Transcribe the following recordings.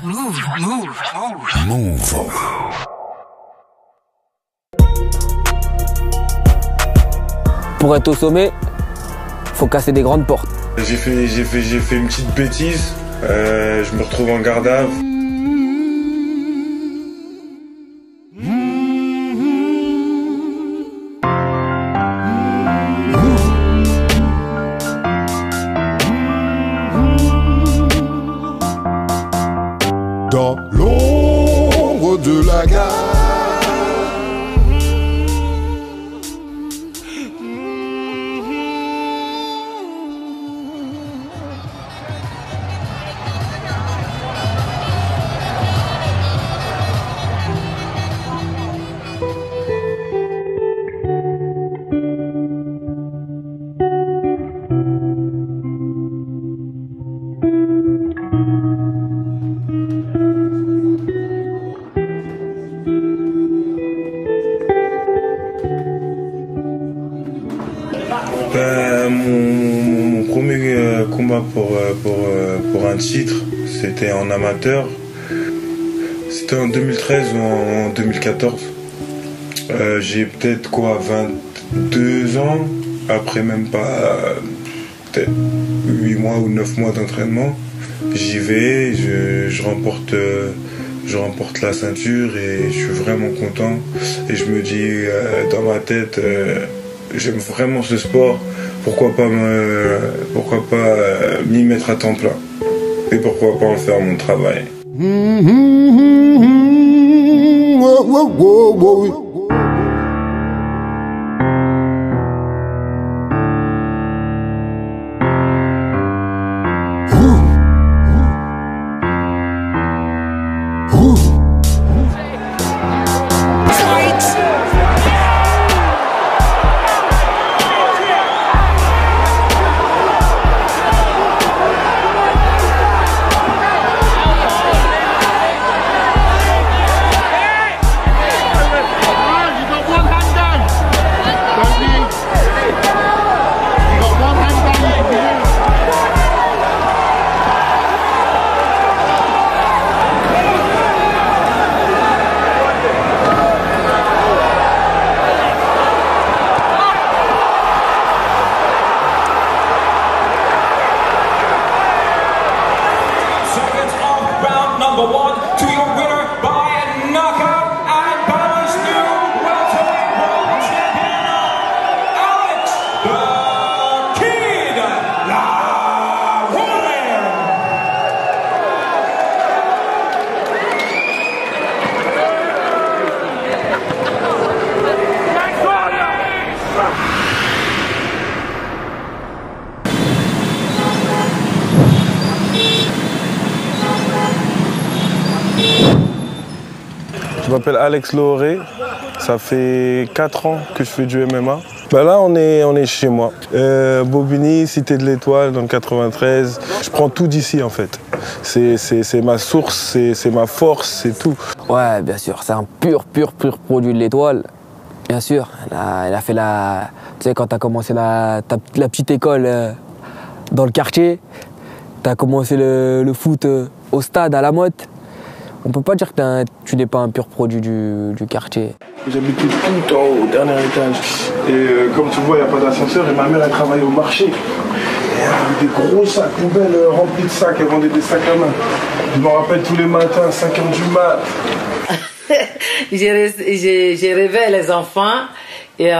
Move. Pour être au sommet, faut casser des grandes portes. J'ai fait une petite bêtise. Je me retrouve en garde à vue. Dans l'ombre de la gare. Mon premier combat pour un titre, c'était en amateur. C'était en 2013 ou en 2014. J'ai peut-être 22 ans, après même pas peut-être 8 mois ou 9 mois d'entraînement. J'y vais, je remporte la ceinture et je suis vraiment content. Et je me dis dans ma tête, j'aime vraiment ce sport, pourquoi pas m'y mettre à temps plein et pourquoi pas en faire mon travail. Je m'appelle Alex Lohoré, ça fait 4 ans que je fais du MMA. Là on est chez moi, Bobigny, Cité de l'Étoile dans le 93. Je prends tout d'ici en fait. C'est ma source, c'est ma force, c'est tout. Ouais, bien sûr, c'est un pur produit de l'Étoile. Bien sûr, elle a fait la... Tu sais, quand t'as commencé la petite école dans le quartier, t'as commencé le foot au stade, à la Motte. On peut pas dire que tu n'es pas un pur produit du quartier. J'habitais tout en haut, au dernier étage. Et comme tu vois, il n'y a pas d'ascenseur et ma mère elle travaille au marché. Et elle avait des gros sacs poubelles remplis de sacs, elle vendait des sacs à main. Je me rappelle tous les matins, à 5 h du mat. J'ai rêvé les enfants et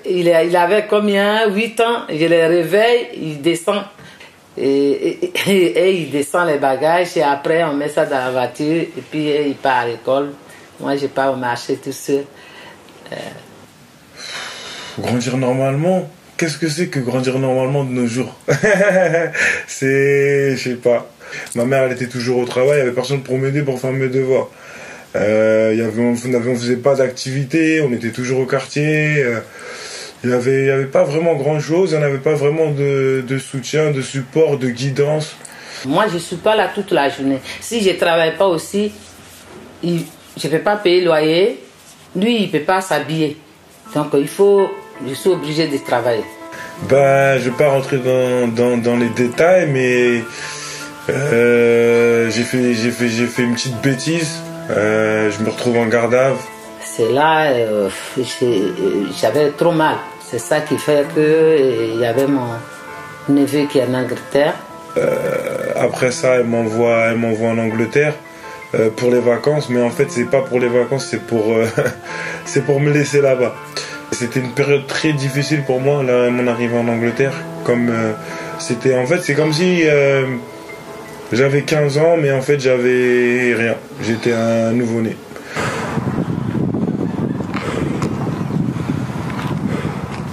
il avait combien 8 ans, je les réveille, il descend et il descend les bagages et après on met ça dans la voiture et puis il part à l'école. Moi je pars au marché tout seul. Grandir normalement, qu'est-ce que c'est que grandir normalement de nos jours? Je sais pas. Ma mère elle était toujours au travail, il n'y avait personne pour m'aider pour faire mes devoirs. On faisait pas d'activité, on était toujours au quartier. Il y avait pas vraiment grand chose, il n'y avait pas vraiment de soutien, de support, de guidance. Moi je suis pas là toute la journée. Si je travaille pas aussi, je peux pas payer le loyer, lui il peut pas s'habiller. Donc je suis obligé de travailler. Je vais pas rentrer dans les détails, mais j'ai fait une petite bêtise. Je me retrouve en garde à vue. C'est là, j'avais trop mal. C'est ça qui fait que il y avait mon neveu qui est en Angleterre. Après ça, elle m'envoie en Angleterre pour les vacances. Mais en fait, c'est pas pour les vacances, c'est pour c'est pour me laisser là-bas. C'était une période très difficile pour moi, là, mon arrivée en Angleterre. Comme c'est comme si j'avais 15 ans, mais en fait, j'avais rien. J'étais un nouveau-né.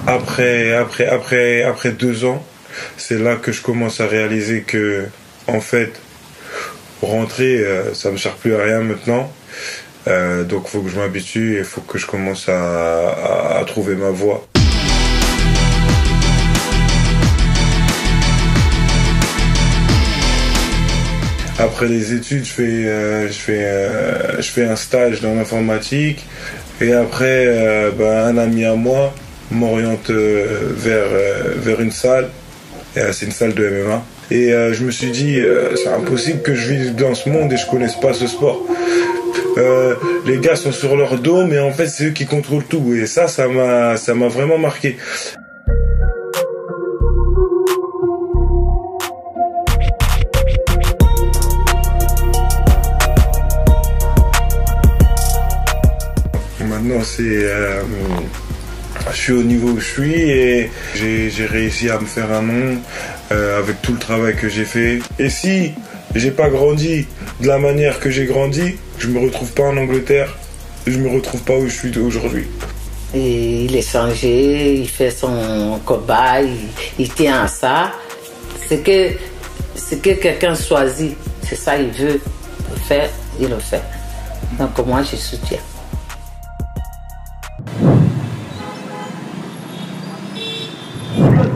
Après 2 ans, c'est là que je commence à réaliser que, en fait, rentrer, ça me sert plus à rien maintenant. Donc, faut que je m'habitue et faut que je commence à trouver ma voie. Après les études, je fais un stage dans l'informatique et après, un ami à moi m'oriente vers une salle. C'est une salle de MMA. Et je me suis dit, c'est impossible que je vive dans ce monde et je connaisse pas ce sport. Les gars sont sur leur dos, mais en fait, c'est eux qui contrôlent tout. Et ça m'a vraiment marqué. Maintenant, je suis au niveau où je suis et j'ai réussi à me faire un nom avec tout le travail que j'ai fait. Et si j'ai pas grandi de la manière que j'ai grandi, je me retrouve pas en Angleterre, je me retrouve pas où je suis aujourd'hui. Et il est changé, il fait son combat, il tient à ça. C'est que quelqu'un choisit, c'est ça il veut le faire, il le fait. Donc moi je soutiens.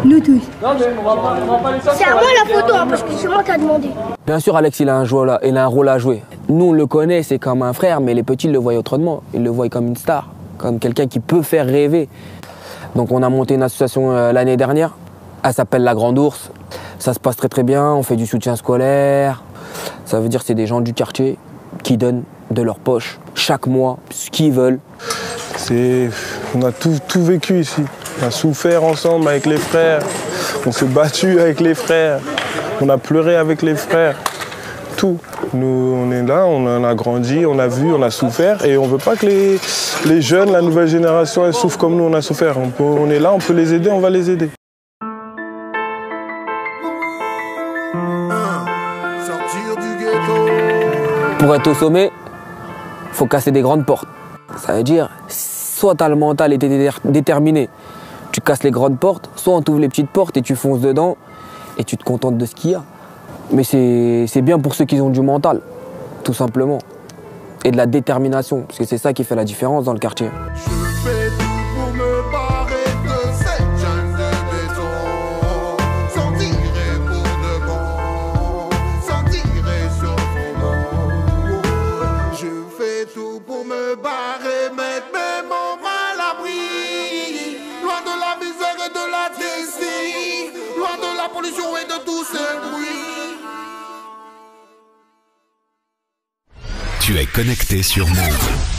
Nous tous. C'est à moi la photo, hein, parce que c'est moi qui a demandé. Bien sûr, Alex, il a un rôle à jouer. Nous, on le connaît, c'est comme un frère, mais les petits le voient autrement. Ils le voient comme une star, comme quelqu'un qui peut faire rêver. Donc, on a monté une association l'année dernière. Elle s'appelle La Grande Ourse. Ça se passe très très bien. On fait du soutien scolaire. Ça veut dire que c'est des gens du quartier qui donnent de leur poche chaque mois ce qu'ils veulent. On a tout vécu ici. On a souffert ensemble avec les frères. On s'est battu avec les frères. On a pleuré avec les frères. Tout. Nous, on est là, on a grandi, on a vu, on a souffert. Et on ne veut pas que les jeunes, la nouvelle génération, elles souffrent comme nous, on a souffert. On est là, on peut les aider, on va les aider. Pour être au sommet, il faut casser des grandes portes. Ça veut dire, soit tu as le mental et tu es déterminé, tu casses les grandes portes, soit on t'ouvre les petites portes et tu fonces dedans et tu te contentes de ce qu'il y a. Mais c'est bien pour ceux qui ont du mental, tout simplement. Et de la détermination, parce que c'est ça qui fait la différence dans le quartier. Je fais tout pour me barrer de cette jungle de béton. Sans tirer pour de bon, sans tirer sur fond. Je fais tout pour me barrer, mettre mes membres à l'abri. Loin de la misère et de la tristesse, loin de la pollution et de tous ces bruits. Tu es connecté sur Move.